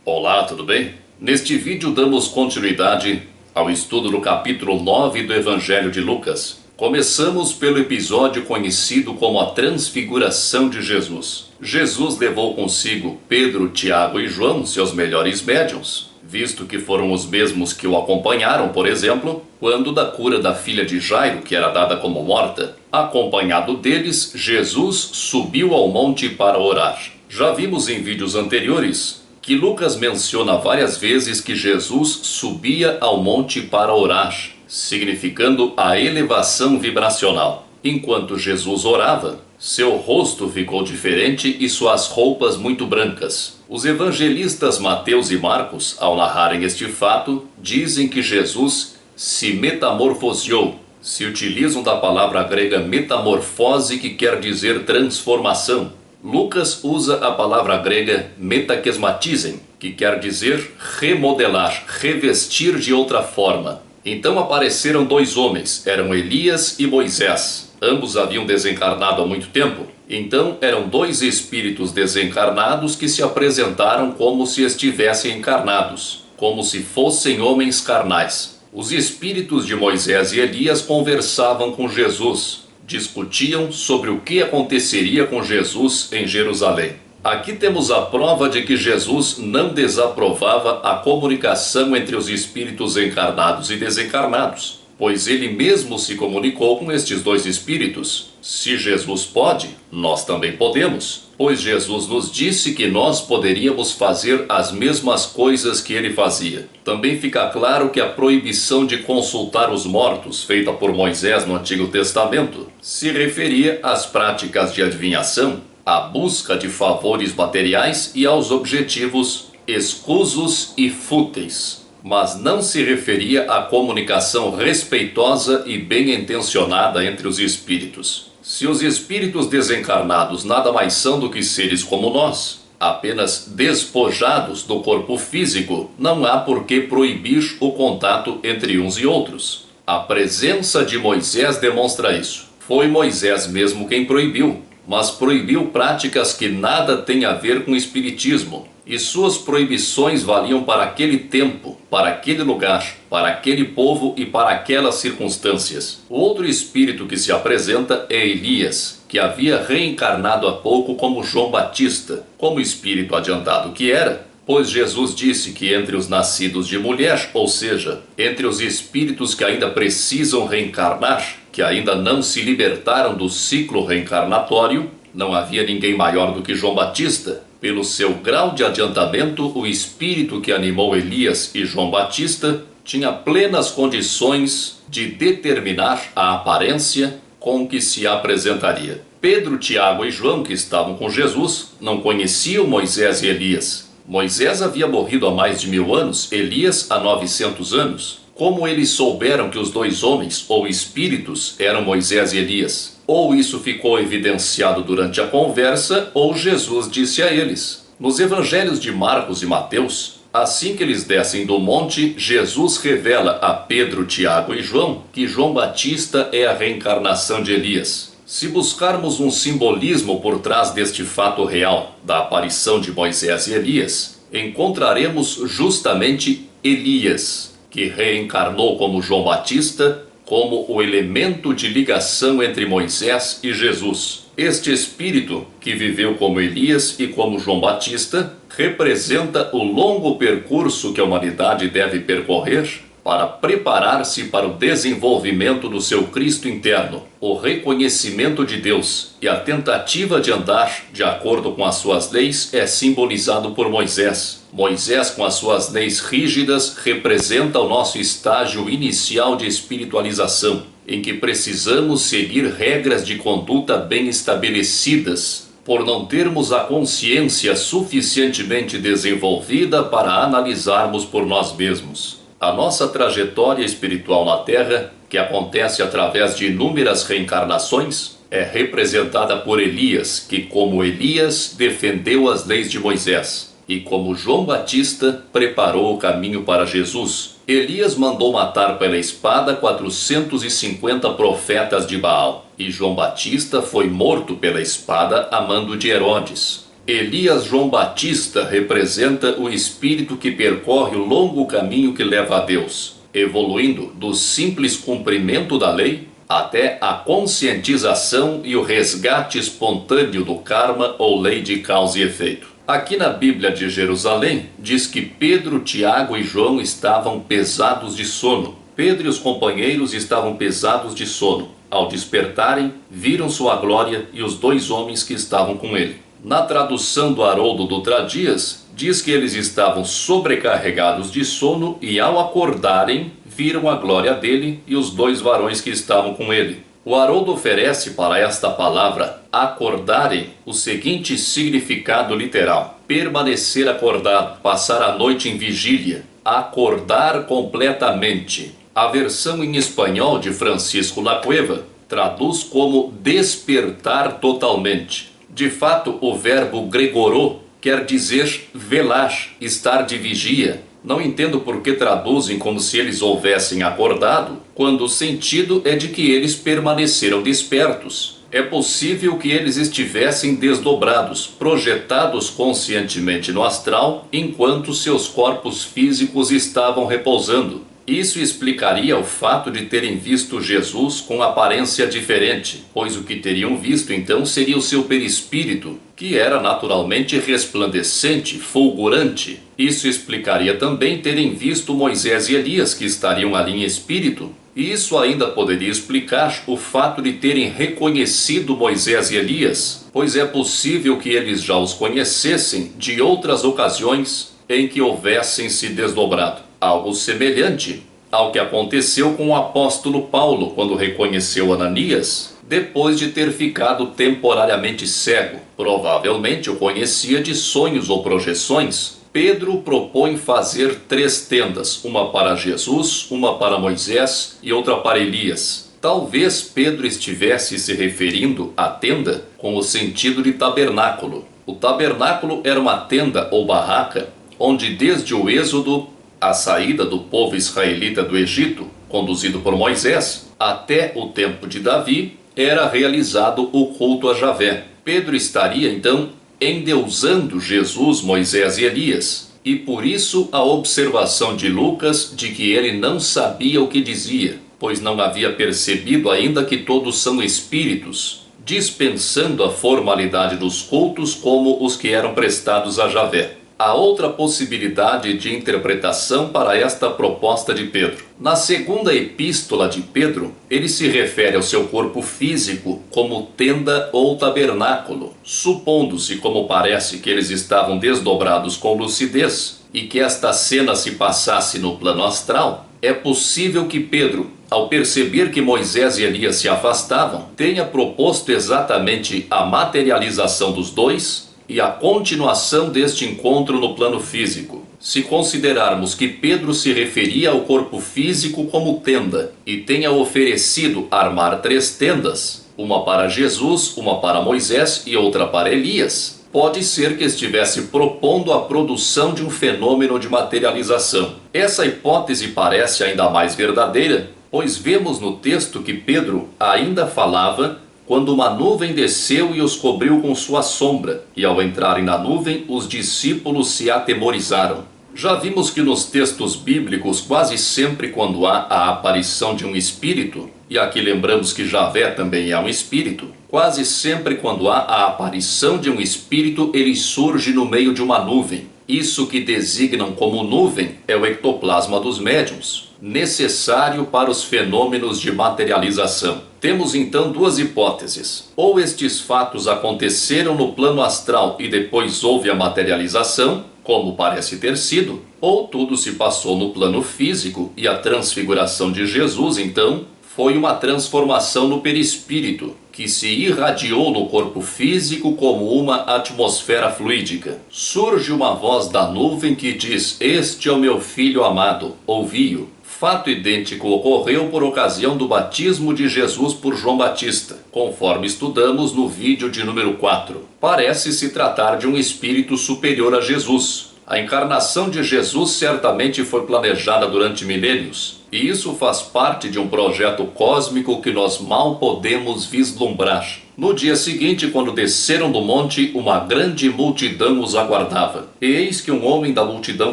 Olá, tudo bem? Neste vídeo damos continuidade ao estudo do capítulo 9 do Evangelho de Lucas. Começamos pelo episódio conhecido como a Transfiguração de Jesus. Jesus levou consigo Pedro, Tiago e João, seus melhores médiuns, visto que foram os mesmos que o acompanharam, por exemplo, quando da cura da filha de Jairo, que era dada como morta. Acompanhado deles, Jesus subiu ao monte para orar. Já vimos em vídeos anteriores que Lucas menciona várias vezes que Jesus subia ao monte para orar, significando a elevação vibracional. Enquanto Jesus orava, seu rosto ficou diferente e suas roupas muito brancas. Os evangelistas Mateus e Marcos, ao narrarem este fato, dizem que Jesus se metamorfoseou. Se utilizam da palavra grega metamorfose, que quer dizer transformação. Lucas usa a palavra grega metakesmatizem, que quer dizer remodelar, revestir de outra forma. Então apareceram dois homens, eram Elias e Moisés. Ambos haviam desencarnado há muito tempo. Então eram dois espíritos desencarnados que se apresentaram como se estivessem encarnados, como se fossem homens carnais. Os espíritos de Moisés e Elias conversavam com Jesus. Discutiam sobre o que aconteceria com Jesus em Jerusalém. Aqui temos a prova de que Jesus não desaprovava a comunicação entre os espíritos encarnados e desencarnados, pois ele mesmo se comunicou com estes dois espíritos. Se Jesus pode, nós também podemos, pois Jesus nos disse que nós poderíamos fazer as mesmas coisas que ele fazia. Também fica claro que a proibição de consultar os mortos, feita por Moisés no Antigo Testamento, se referia às práticas de adivinhação, à busca de favores materiais e aos objetivos escusos e fúteis, mas não se referia à comunicação respeitosa e bem-intencionada entre os espíritos. Se os espíritos desencarnados nada mais são do que seres como nós, apenas despojados do corpo físico, não há por que proibir o contato entre uns e outros. A presença de Moisés demonstra isso. Foi Moisés mesmo quem proibiu, mas proibiu práticas que nada têm a ver com espiritismo. E suas proibições valiam para aquele tempo, para aquele lugar, para aquele povo e para aquelas circunstâncias. O outro espírito que se apresenta é Elias, que havia reencarnado há pouco como João Batista, como espírito adiantado que era, pois Jesus disse que entre os nascidos de mulher, ou seja, entre os espíritos que ainda precisam reencarnar, que ainda não se libertaram do ciclo reencarnatório, não havia ninguém maior do que João Batista. Pelo seu grau de adiantamento, o espírito que animou Elias e João Batista tinha plenas condições de determinar a aparência com que se apresentaria. Pedro, Tiago e João, que estavam com Jesus, não conheciam Moisés e Elias. Moisés havia morrido há mais de 1000 anos, Elias há 900 anos. Como eles souberam que os dois homens, ou espíritos, eram Moisés e Elias? Ou isso ficou evidenciado durante a conversa, ou Jesus disse a eles. Nos evangelhos de Marcos e Mateus, assim que eles descem do monte, Jesus revela a Pedro, Tiago e João que João Batista é a reencarnação de Elias. Se buscarmos um simbolismo por trás deste fato real, da aparição de Moisés e Elias, encontraremos justamente Elias, que reencarnou como João Batista, como o elemento de ligação entre Moisés e Jesus. Este espírito, que viveu como Elias e como João Batista, representa o longo percurso que a humanidade deve percorrer para preparar-se para o desenvolvimento do seu Cristo interno, o reconhecimento de Deus e a tentativa de andar de acordo com as suas leis é simbolizado por Moisés. Moisés, com as suas leis rígidas, representa o nosso estágio inicial de espiritualização, em que precisamos seguir regras de conduta bem estabelecidas, por não termos a consciência suficientemente desenvolvida para analisarmos por nós mesmos. A nossa trajetória espiritual na Terra, que acontece através de inúmeras reencarnações, é representada por Elias, que como Elias defendeu as leis de Moisés, e como João Batista preparou o caminho para Jesus. Elias mandou matar pela espada 450 profetas de Baal, e João Batista foi morto pela espada a mando de Herodes. Elias João Batista representa o espírito que percorre o longo caminho que leva a Deus, evoluindo do simples cumprimento da lei até a conscientização e o resgate espontâneo do karma ou lei de causa e efeito. Aqui na Bíblia de Jerusalém diz que Pedro, Tiago e João estavam pesados de sono. Pedro e os companheiros estavam pesados de sono. Ao despertarem, viram sua glória e os 2 homens que estavam com ele. Na tradução do Haroldo Dutra Dias, diz que eles estavam sobrecarregados de sono e ao acordarem, viram a glória dele e os 2 varões que estavam com ele. O Haroldo oferece para esta palavra acordarem o seguinte significado literal: permanecer acordado, passar a noite em vigília, acordar completamente. A versão em espanhol de Francisco Lacueva traduz como despertar totalmente. De fato, o verbo gregorô quer dizer velar, estar de vigia. Não entendo por que traduzem como se eles houvessem acordado, quando o sentido é de que eles permaneceram despertos. É possível que eles estivessem desdobrados, projetados conscientemente no astral, enquanto seus corpos físicos estavam repousando. Isso explicaria o fato de terem visto Jesus com aparência diferente, pois o que teriam visto então seria o seu perispírito, que era naturalmente resplandecente, fulgurante. Isso explicaria também terem visto Moisés e Elias, que estariam ali em espírito. E isso ainda poderia explicar o fato de terem reconhecido Moisés e Elias, pois é possível que eles já os conhecessem de outras ocasiões em que houvessem se desdobrado. Algo semelhante ao que aconteceu com o apóstolo Paulo quando reconheceu Ananias, depois de ter ficado temporariamente cego. Provavelmente o conhecia de sonhos ou projeções. Pedro propõe fazer 3 tendas, uma para Jesus, uma para Moisés e outra para Elias. Talvez Pedro estivesse se referindo à tenda com o sentido de tabernáculo. O tabernáculo era uma tenda ou barraca onde desde o Êxodo, a saída do povo israelita do Egito, conduzido por Moisés, até o tempo de Davi, era realizado o culto a Javé. Pedro estaria então endeusando Jesus, Moisés e Elias, e por isso a observação de Lucas de que ele não sabia o que dizia, pois não havia percebido ainda que todos são espíritos, dispensando a formalidade dos cultos como os que eram prestados a Javé. Há outra possibilidade de interpretação para esta proposta de Pedro. Na segunda epístola de Pedro, ele se refere ao seu corpo físico como tenda ou tabernáculo, supondo-se, como parece, que eles estavam desdobrados com lucidez e que esta cena se passasse no plano astral. É possível que Pedro, ao perceber que Moisés e Elias se afastavam, tenha proposto exatamente a materialização dos 2 e a continuação deste encontro no plano físico. Se considerarmos que Pedro se referia ao corpo físico como tenda e tenha oferecido armar 3 tendas, uma para Jesus, uma para Moisés e outra para Elias, pode ser que estivesse propondo a produção de um fenômeno de materialização. Essa hipótese parece ainda mais verdadeira, pois vemos no texto que Pedro ainda falava quando uma nuvem desceu e os cobriu com sua sombra, e ao entrarem na nuvem, os discípulos se atemorizaram. Já vimos que nos textos bíblicos, quase sempre quando há a aparição de um espírito, e aqui lembramos que Javé também é um espírito, quase sempre quando há a aparição de um espírito, ele surge no meio de uma nuvem. Isso que designam como nuvem é o ectoplasma dos médiuns, necessário para os fenômenos de materialização. Temos então 2 hipóteses. Ou estes fatos aconteceram no plano astral e depois houve a materialização, como parece ter sido, ou tudo se passou no plano físico e a transfiguração de Jesus, então, foi uma transformação no perispírito, que se irradiou no corpo físico como uma atmosfera fluídica. Surge uma voz da nuvem que diz: "Este é o meu filho amado, ouvi-o." Fato idêntico ocorreu por ocasião do batismo de Jesus por João Batista, conforme estudamos no vídeo de número 4. Parece se tratar de um espírito superior a Jesus. A encarnação de Jesus certamente foi planejada durante milênios, e isso faz parte de um projeto cósmico que nós mal podemos vislumbrar. No dia seguinte, quando desceram do monte, uma grande multidão os aguardava. E eis que um homem da multidão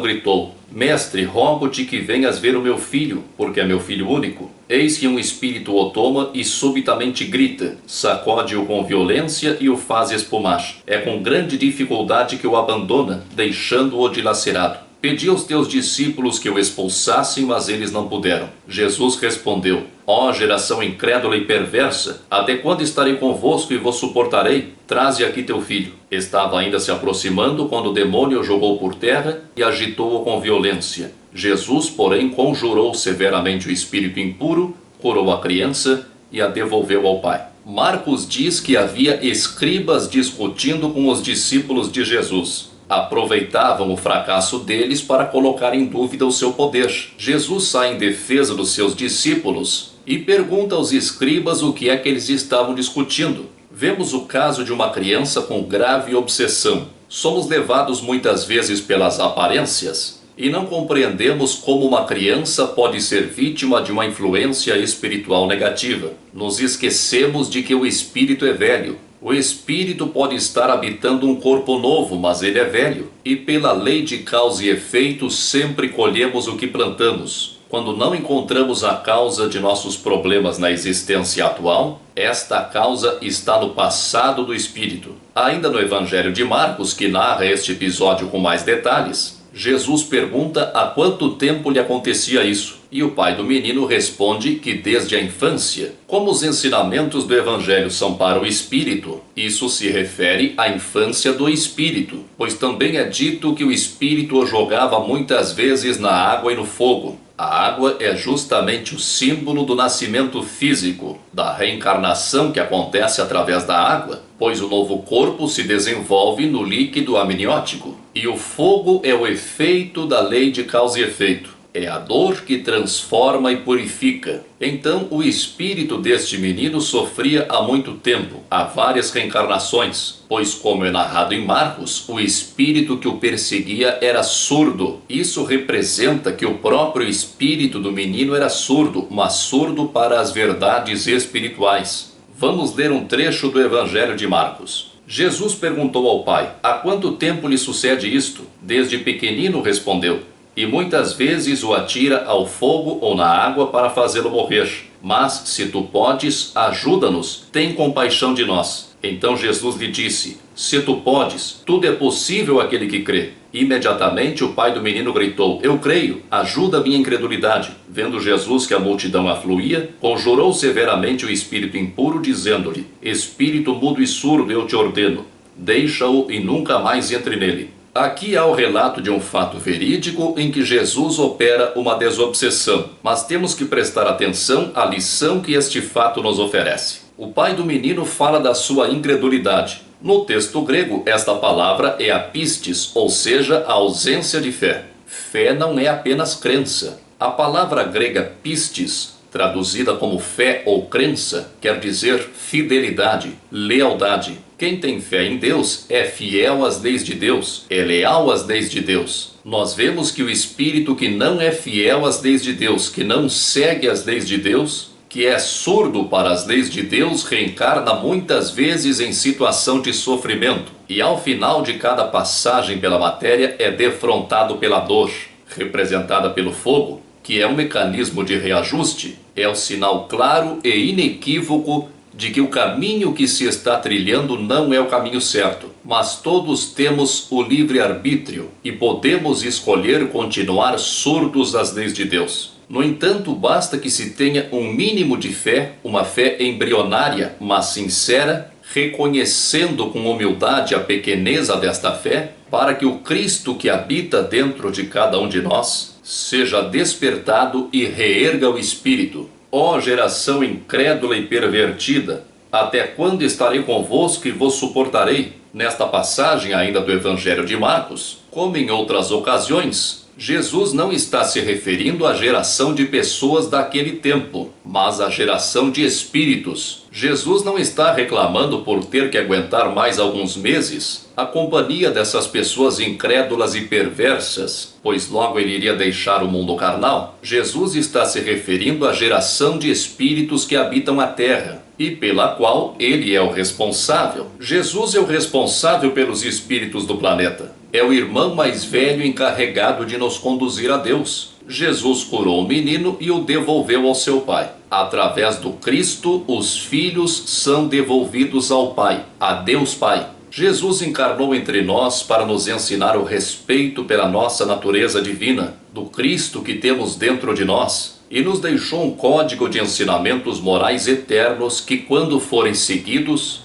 gritou: Mestre, rogo-te que venhas ver o meu filho, porque é meu filho único. Eis que um espírito o toma e subitamente grita, sacode-o com violência e o faz espumar. É com grande dificuldade que o abandona, deixando-o dilacerado. Pedi aos teus discípulos que o expulsassem, mas eles não puderam. Jesus respondeu: Ó geração incrédula e perversa, até quando estarei convosco e vos suportarei? Traze aqui teu filho. Estava ainda se aproximando quando o demônio o jogou por terra e agitou-o com violência. Jesus, porém, conjurou severamente o espírito impuro, curou a criança e a devolveu ao pai. Marcos diz que havia escribas discutindo com os discípulos de Jesus. Aproveitavam o fracasso deles para colocar em dúvida o seu poder. Jesus sai em defesa dos seus discípulos e pergunta aos escribas o que é que eles estavam discutindo. Vemos o caso de uma criança com grave obsessão. Somos levados muitas vezes pelas aparências e não compreendemos como uma criança pode ser vítima de uma influência espiritual negativa. Nos esquecemos de que o espírito é velho. O espírito pode estar habitando um corpo novo, mas ele é velho. E pela lei de causa e efeito sempre colhemos o que plantamos. Quando não encontramos a causa de nossos problemas na existência atual, esta causa está no passado do espírito. Ainda no Evangelho de Marcos, que narra este episódio com mais detalhes, Jesus pergunta há quanto tempo lhe acontecia isso. E o pai do menino responde que desde a infância. Como os ensinamentos do Evangelho são para o espírito, isso se refere à infância do espírito, pois também é dito que o espírito o jogava muitas vezes na água e no fogo. A água é justamente o símbolo do nascimento físico, da reencarnação que acontece através da água, pois o novo corpo se desenvolve no líquido amniótico. E o fogo é o efeito da lei de causa e efeito. É a dor que transforma e purifica. Então o espírito deste menino sofria há muito tempo, há várias reencarnações, pois, como é narrado em Marcos, o espírito que o perseguia era surdo. Isso representa que o próprio espírito do menino era surdo, mas surdo para as verdades espirituais. Vamos ler um trecho do Evangelho de Marcos. Jesus perguntou ao pai: Há quanto tempo lhe sucede isto? Desde pequenino, respondeu. E muitas vezes o atira ao fogo ou na água para fazê-lo morrer. Mas, se tu podes, ajuda-nos, tem compaixão de nós. Então Jesus lhe disse: Se tu podes, tudo é possível àquele que crê. Imediatamente o pai do menino gritou: Eu creio, ajuda a minha incredulidade. Vendo Jesus que a multidão afluía, conjurou severamente o espírito impuro, dizendo-lhe: Espírito mudo e surdo, eu te ordeno, deixa-o e nunca mais entre nele. Aqui há o relato de um fato verídico em que Jesus opera uma desobsessão, mas temos que prestar atenção à lição que este fato nos oferece. O pai do menino fala da sua incredulidade. No texto grego, esta palavra é apistis, ou seja, a ausência de fé. Fé não é apenas crença. A palavra grega pistis, traduzida como fé ou crença, quer dizer fidelidade, lealdade. Quem tem fé em Deus é fiel às leis de Deus, é leal às leis de Deus. Nós vemos que o espírito que não é fiel às leis de Deus, que não segue as leis de Deus, que é surdo para as leis de Deus, reencarna muitas vezes em situação de sofrimento. E ao final de cada passagem pela matéria é defrontado pela dor, representada pelo fogo, que é um mecanismo de reajuste, é o sinal claro e inequívoco de que o caminho que se está trilhando não é o caminho certo. Mas todos temos o livre-arbítrio e podemos escolher continuar surdos às leis de Deus. No entanto, basta que se tenha um mínimo de fé, uma fé embrionária, mas sincera, reconhecendo com humildade a pequeneza desta fé, para que o Cristo que habita dentro de cada um de nós seja despertado e reerga o espírito. Ó geração incrédula e pervertida, até quando estarei convosco e vos suportarei? Nesta passagem ainda do Evangelho de Marcos, como em outras ocasiões, Jesus não está se referindo à geração de pessoas daquele tempo, mas à geração de espíritos. Jesus não está reclamando por ter que aguentar mais alguns meses, a companhia dessas pessoas incrédulas e perversas, pois logo ele iria deixar o mundo carnal, Jesus está se referindo à geração de espíritos que habitam a terra, e pela qual ele é o responsável. Jesus é o responsável pelos espíritos do planeta. É o irmão mais velho encarregado de nos conduzir a Deus. Jesus curou o menino e o devolveu ao seu pai. Através do Cristo, os filhos são devolvidos ao Pai, a Deus Pai. Jesus encarnou entre nós para nos ensinar o respeito pela nossa natureza divina, do Cristo que temos dentro de nós, e nos deixou um código de ensinamentos morais eternos que, quando forem seguidos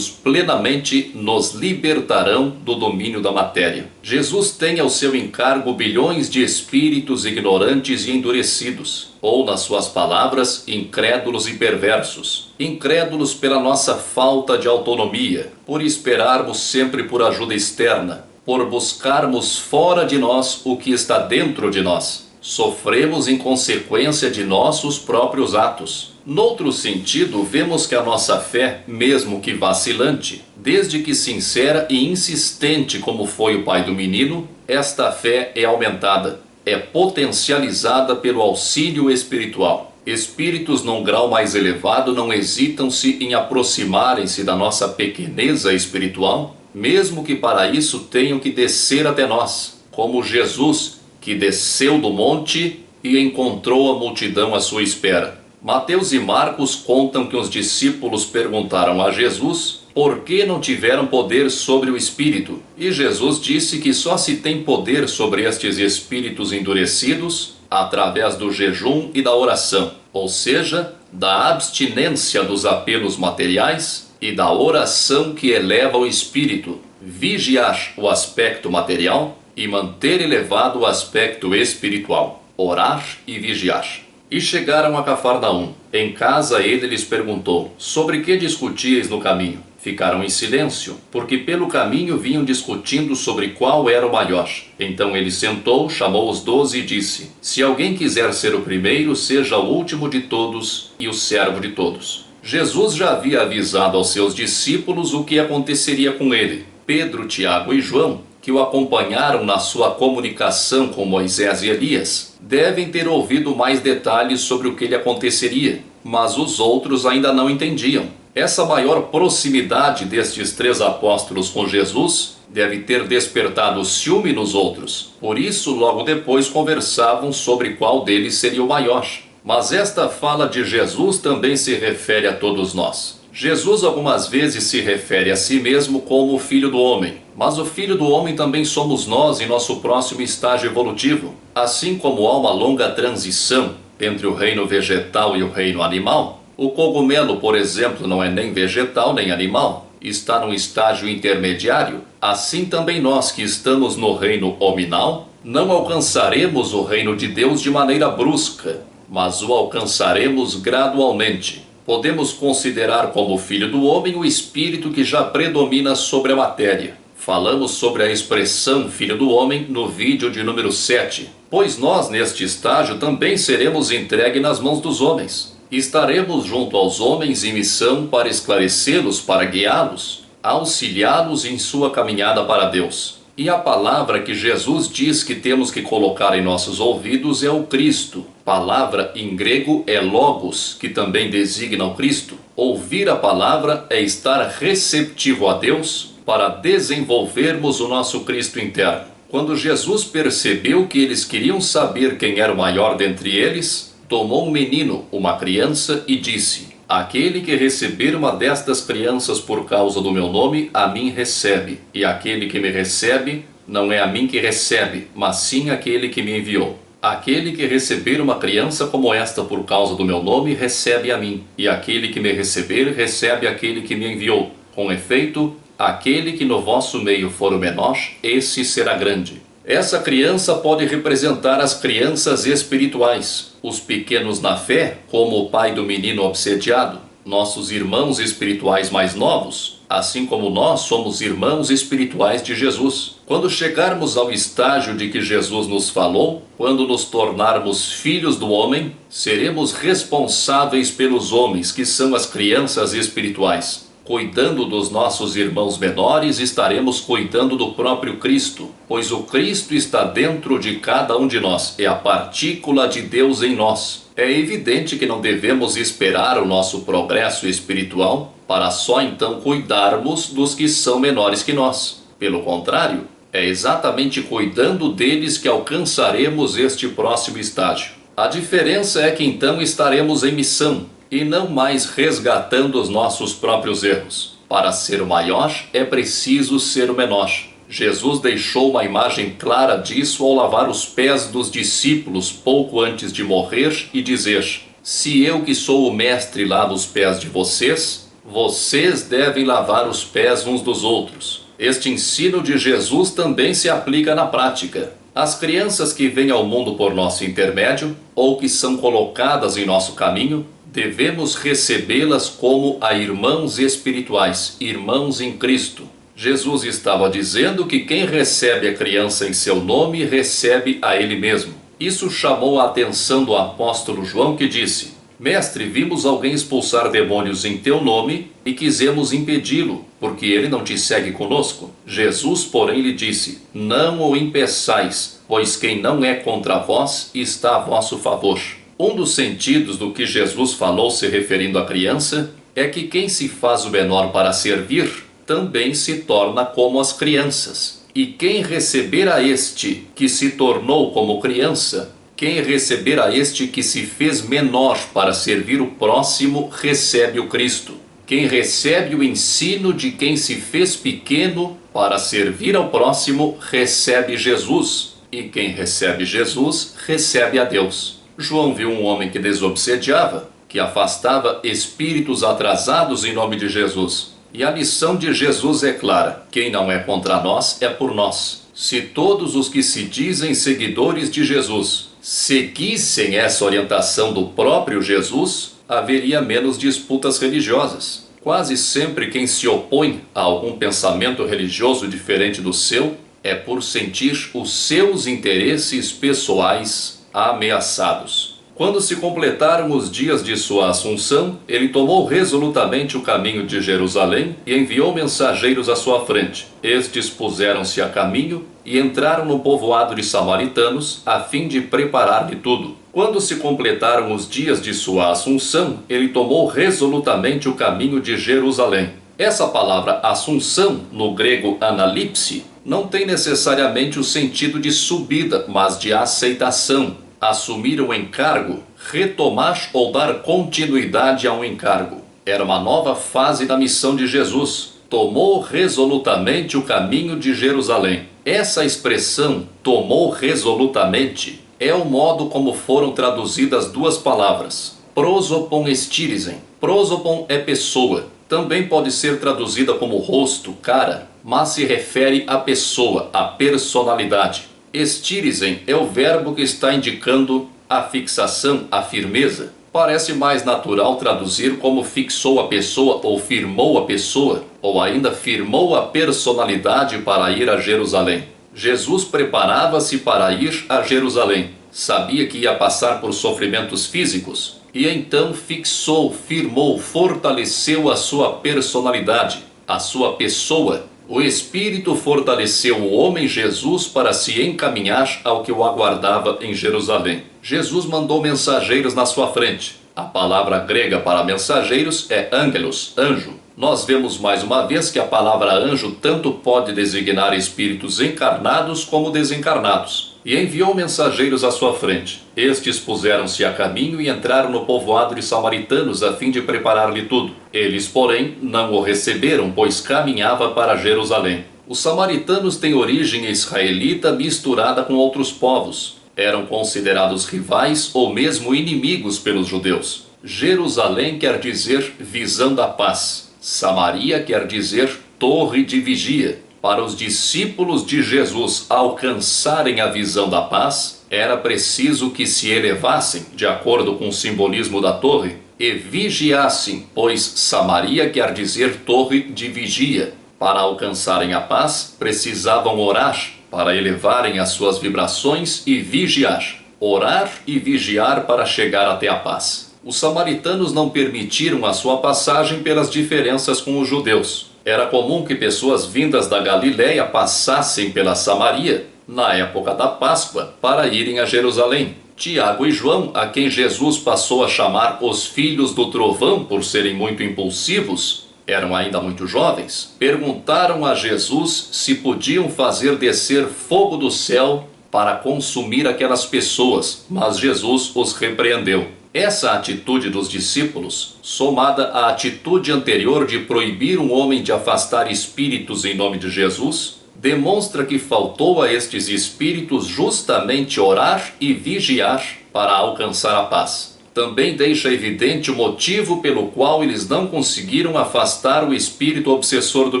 plenamente, nos libertarão do domínio da matéria. Jesus tem ao seu encargo bilhões de espíritos ignorantes e endurecidos, ou, nas suas palavras, incrédulos e perversos. Incrédulos pela nossa falta de autonomia, por esperarmos sempre por ajuda externa, por buscarmos fora de nós o que está dentro de nós. Sofremos em consequência de nossos próprios atos. Noutro sentido, vemos que a nossa fé, mesmo que vacilante, desde que sincera e insistente como foi o pai do menino, esta fé é aumentada, é potencializada pelo auxílio espiritual. Espíritos num grau mais elevado não hesitam-se em aproximarem-se da nossa pequeneza espiritual, mesmo que para isso tenham que descer até nós, como Jesus, que desceu do monte e encontrou a multidão à sua espera. Mateus e Marcos contam que os discípulos perguntaram a Jesus por que não tiveram poder sobre o Espírito, e Jesus disse que só se tem poder sobre estes espíritos endurecidos através do jejum e da oração, ou seja, da abstinência dos apelos materiais e da oração que eleva o espírito, vigiar o aspecto material e manter elevado o aspecto espiritual, orar e vigiar. E chegaram a Cafarnaum. Em casa ele lhes perguntou: sobre que discutíeis no caminho? Ficaram em silêncio, porque pelo caminho vinham discutindo sobre qual era o maior. Então ele sentou, chamou os 12 e disse: se alguém quiser ser o primeiro, seja o último de todos e o servo de todos. Jesus já havia avisado aos seus discípulos o que aconteceria com ele. Pedro, Tiago e João, que o acompanharam na sua comunicação com Moisés e Elias, devem ter ouvido mais detalhes sobre o que lhe aconteceria, mas os outros ainda não entendiam. Essa maior proximidade destes 3 apóstolos com Jesus deve ter despertado ciúme nos outros. Por isso, logo depois conversavam sobre qual deles seria o maior. Mas esta fala de Jesus também se refere a todos nós. Jesus algumas vezes se refere a si mesmo como o Filho do Homem, mas o Filho do Homem também somos nós em nosso próximo estágio evolutivo. Assim como há uma longa transição entre o reino vegetal e o reino animal, o cogumelo, por exemplo, não é nem vegetal nem animal, está num estágio intermediário. Assim também nós que estamos no reino hominal, não alcançaremos o reino de Deus de maneira brusca, mas o alcançaremos gradualmente. Podemos considerar como filho do homem o espírito que já predomina sobre a matéria. Falamos sobre a expressão filho do homem no vídeo de número 7, pois nós neste estágio também seremos entregues nas mãos dos homens. Estaremos junto aos homens em missão para esclarecê-los, para guiá-los, auxiliá-los em sua caminhada para Deus. E a palavra que Jesus diz que temos que colocar em nossos ouvidos é o Cristo. Palavra em grego é logos, que também designa o Cristo. Ouvir a palavra é estar receptivo a Deus para desenvolvermos o nosso Cristo interno. Quando Jesus percebeu que eles queriam saber quem era o maior dentre eles, tomou um menino, uma criança, e disse: aquele que receber uma destas crianças por causa do meu nome, a mim recebe. E aquele que me recebe, não é a mim que recebe, mas sim aquele que me enviou. Aquele que receber uma criança como esta por causa do meu nome, recebe a mim. E aquele que me receber, recebe aquele que me enviou. Com efeito, aquele que no vosso meio for o menor, esse será grande. Essa criança pode representar as crianças espirituais, os pequenos na fé, como o pai do menino obsediado, nossos irmãos espirituais mais novos, assim como nós somos irmãos espirituais de Jesus. Quando chegarmos ao estágio de que Jesus nos falou, quando nos tornarmos filhos do homem, seremos responsáveis pelos homens, que são as crianças espirituais. Cuidando dos nossos irmãos menores, estaremos cuidando do próprio Cristo, pois o Cristo está dentro de cada um de nós, é a partícula de Deus em nós. É evidente que não devemos esperar o nosso progresso espiritual para só então cuidarmos dos que são menores que nós. Pelo contrário, é exatamente cuidando deles que alcançaremos este próximo estágio. A diferença é que então estaremos em missão, e não mais resgatando os nossos próprios erros. Para ser o maior, é preciso ser o menor. Jesus deixou uma imagem clara disso ao lavar os pés dos discípulos pouco antes de morrer e dizer: se eu que sou o mestre lavo os pés de vocês, vocês devem lavar os pés uns dos outros. Este ensino de Jesus também se aplica na prática. As crianças que vêm ao mundo por nosso intermédio, ou que são colocadas em nosso caminho, devemos recebê-las como a irmãos espirituais, irmãos em Cristo. Jesus estava dizendo que quem recebe a criança em seu nome, recebe a ele mesmo. Isso chamou a atenção do apóstolo João, que disse: Mestre, vimos alguém expulsar demônios em teu nome e quisemos impedi-lo, porque ele não te segue conosco. Jesus, porém, lhe disse: não o impeçais, pois quem não é contra vós está a vosso favor. Um dos sentidos do que Jesus falou se referindo à criança é que quem se faz o menor para servir também se torna como as crianças. E quem receber a este que se tornou como criança, quem receber a este que se fez menor para servir o próximo, recebe o Cristo. Quem recebe o ensino de quem se fez pequeno para servir ao próximo, recebe Jesus. E quem recebe Jesus, recebe a Deus. João viu um homem que desobsediava, que afastava espíritos atrasados em nome de Jesus. E a missão de Jesus é clara: quem não é contra nós é por nós. Se todos os que se dizem seguidores de Jesus seguissem essa orientação do próprio Jesus, haveria menos disputas religiosas. Quase sempre quem se opõe a algum pensamento religioso diferente do seu é por sentir os seus interesses pessoais ameaçados. Quando se completaram os dias de sua assunção, ele tomou resolutamente o caminho de Jerusalém e enviou mensageiros à sua frente. Estes puseram-se a caminho e entraram no povoado de samaritanos, a fim de preparar-lhe tudo. Quando se completaram os dias de sua assunção, ele tomou resolutamente o caminho de Jerusalém. Essa palavra assunção, no grego analipse, não tem necessariamente o sentido de subida, mas de aceitação. Assumir um encargo, retomar ou dar continuidade a um encargo. Era uma nova fase da missão de Jesus. Tomou resolutamente o caminho de Jerusalém. Essa expressão, tomou resolutamente, é o modo como foram traduzidas duas palavras. Prosopon estirizen. Prosopon é pessoa. Também pode ser traduzida como rosto, cara, mas se refere à pessoa, à personalidade. Estirizen é o verbo que está indicando a fixação, a firmeza. Parece mais natural traduzir como fixou a pessoa ou firmou a pessoa, ou ainda firmou a personalidade para ir a Jerusalém. Jesus preparava-se para ir a Jerusalém. Sabia que ia passar por sofrimentos físicos e então fixou, firmou, fortaleceu a sua personalidade, a sua pessoa. O Espírito fortaleceu o homem Jesus para se encaminhar ao que o aguardava em Jerusalém. Jesus mandou mensageiros na sua frente. A palavra grega para mensageiros é angelos, anjo. Nós vemos mais uma vez que a palavra anjo tanto pode designar espíritos encarnados como desencarnados. E enviou mensageiros à sua frente. Estes puseram-se a caminho e entraram no povoado de samaritanos a fim de preparar-lhe tudo. Eles, porém, não o receberam, pois caminhava para Jerusalém. Os samaritanos têm origem israelita misturada com outros povos. Eram considerados rivais ou mesmo inimigos pelos judeus. Jerusalém quer dizer visão da paz. Samaria quer dizer torre de vigia. Para os discípulos de Jesus alcançarem a visão da paz, era preciso que se elevassem, de acordo com o simbolismo da torre, e vigiassem, pois Samaria quer dizer torre de vigia. Para alcançarem a paz, precisavam orar para elevarem as suas vibrações e vigiar. Orar e vigiar para chegar até a paz. Os samaritanos não permitiram a sua passagem pelas diferenças com os judeus. Era comum que pessoas vindas da Galiléia passassem pela Samaria, na época da Páscoa, para irem a Jerusalém. Tiago e João, a quem Jesus passou a chamar os filhos do trovão por serem muito impulsivos, eram ainda muito jovens, perguntaram a Jesus se podiam fazer descer fogo do céu para consumir aquelas pessoas, mas Jesus os repreendeu. Essa atitude dos discípulos, somada à atitude anterior de proibir um homem de afastar espíritos em nome de Jesus, demonstra que faltou a estes espíritos justamente orar e vigiar para alcançar a paz. Também deixa evidente o motivo pelo qual eles não conseguiram afastar o espírito obsessor do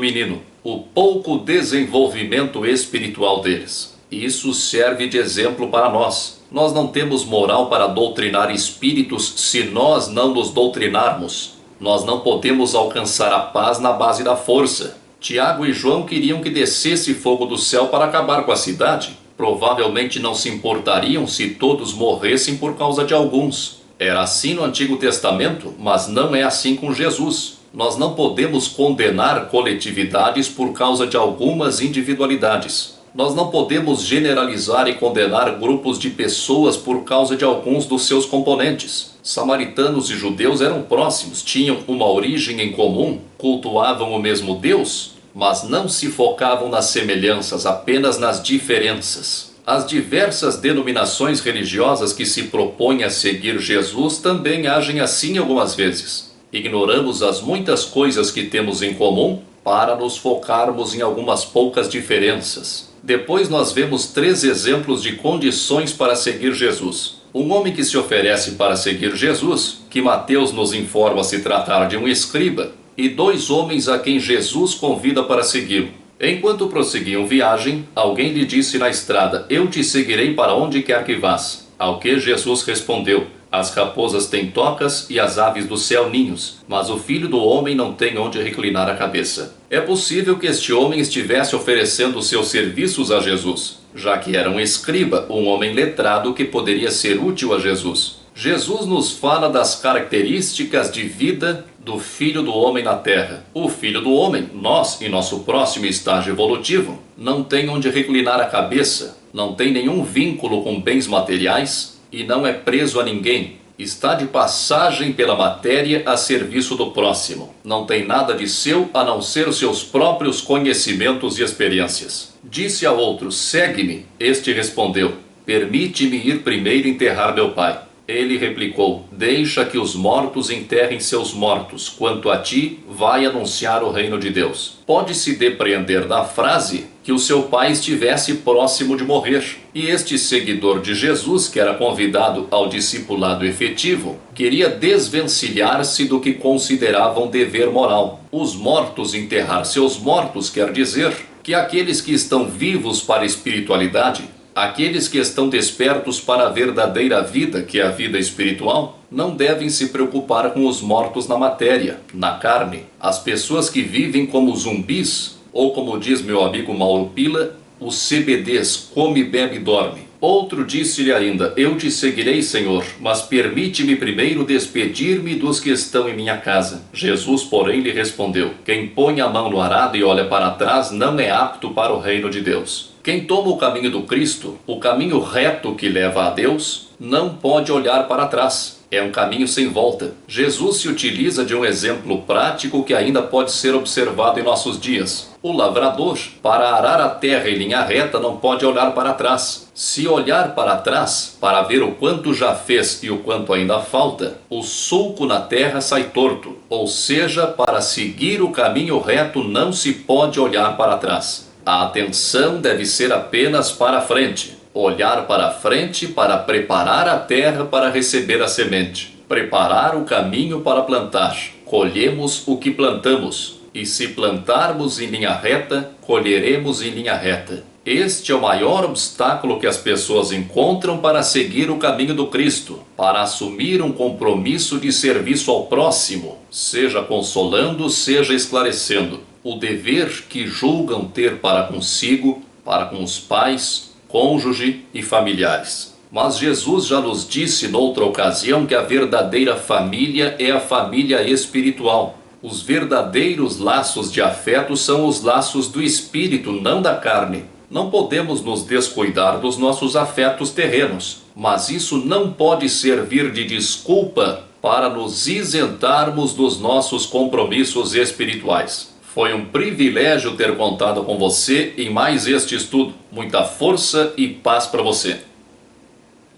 menino: o pouco desenvolvimento espiritual deles. Isso serve de exemplo para nós. Nós não temos moral para doutrinar espíritos se nós não nos doutrinarmos. Nós não podemos alcançar a paz na base da força. Tiago e João queriam que descesse fogo do céu para acabar com a cidade. Provavelmente não se importariam se todos morressem por causa de alguns. Era assim no Antigo Testamento, mas não é assim com Jesus. Nós não podemos condenar coletividades por causa de algumas individualidades. Nós não podemos generalizar e condenar grupos de pessoas por causa de alguns dos seus componentes. Samaritanos e judeus eram próximos, tinham uma origem em comum, cultuavam o mesmo Deus, mas não se focavam nas semelhanças, apenas nas diferenças. As diversas denominações religiosas que se propõem a seguir Jesus também agem assim algumas vezes. Ignoramos as muitas coisas que temos em comum para nos focarmos em algumas poucas diferenças. Depois nós vemos 3 exemplos de condições para seguir Jesus. Um homem que se oferece para seguir Jesus, que Mateus nos informa se tratar de um escriba, e 2 homens a quem Jesus convida para segui-lo. Enquanto prosseguiam viagem, alguém lhe disse na estrada: "Eu te seguirei para onde quer que vás." Ao que Jesus respondeu: "As raposas têm tocas e as aves do céu ninhos, mas o Filho do Homem não tem onde reclinar a cabeça." É possível que este homem estivesse oferecendo seus serviços a Jesus, já que era um escriba, um homem letrado que poderia ser útil a Jesus. Jesus nos fala das características de vida do Filho do Homem na Terra. O Filho do Homem, nós, em nosso próximo estágio evolutivo, não tem onde reclinar a cabeça, não tem nenhum vínculo com bens materiais e não é preso a ninguém. Está de passagem pela matéria a serviço do próximo. Não tem nada de seu a não ser os seus próprios conhecimentos e experiências. Disse a outro: "Segue-me." Este respondeu: "Permite-me ir primeiro enterrar meu pai." Ele replicou: "Deixa que os mortos enterrem seus mortos. Quanto a ti, vai anunciar o reino de Deus." Pode-se depreender da frase que o seu pai estivesse próximo de morrer. E este seguidor de Jesus, que era convidado ao discipulado efetivo, queria desvencilhar-se do que considerava um dever moral. Os mortos enterrar seus mortos quer dizer que aqueles que estão vivos para a espiritualidade, aqueles que estão despertos para a verdadeira vida, que é a vida espiritual, não devem se preocupar com os mortos na matéria, na carne. As pessoas que vivem como zumbis, ou como diz meu amigo Mauro Pila, os CBDs, come, bebe e dorme. Outro disse-lhe ainda: "Eu te seguirei, Senhor, mas permite-me primeiro despedir-me dos que estão em minha casa." Jesus, porém, lhe respondeu: "Quem põe a mão no arado e olha para trás não é apto para o reino de Deus." Quem toma o caminho do Cristo, o caminho reto que leva a Deus, não pode olhar para trás. É um caminho sem volta. Jesus se utiliza de um exemplo prático que ainda pode ser observado em nossos dias. O lavrador, para arar a terra em linha reta, não pode olhar para trás. Se olhar para trás, para ver o quanto já fez e o quanto ainda falta, o sulco na terra sai torto. Ou seja, para seguir o caminho reto não se pode olhar para trás. A atenção deve ser apenas para a frente. Olhar para a frente para preparar a terra para receber a semente. Preparar o caminho para plantar. Colhemos o que plantamos. E se plantarmos em linha reta, colheremos em linha reta. Este é o maior obstáculo que as pessoas encontram para seguir o caminho do Cristo, para assumir um compromisso de serviço ao próximo, seja consolando, seja esclarecendo. O dever que julgam ter para consigo, para com os pais, cônjuge e familiares. Mas Jesus já nos disse noutra ocasião que a verdadeira família é a família espiritual. Os verdadeiros laços de afeto são os laços do espírito, não da carne. Não podemos nos descuidar dos nossos afetos terrenos, mas isso não pode servir de desculpa para nos isentarmos dos nossos compromissos espirituais. Foi um privilégio ter contado com você em mais este estudo. Muita força e paz para você.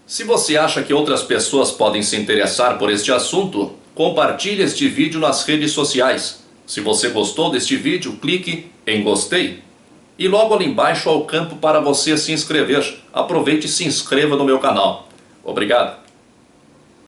Se você acha que outras pessoas podem se interessar por este assunto, compartilhe este vídeo nas redes sociais. Se você gostou deste vídeo, clique em gostei. E logo ali embaixo há o campo para você se inscrever. Aproveite e se inscreva no meu canal. Obrigado.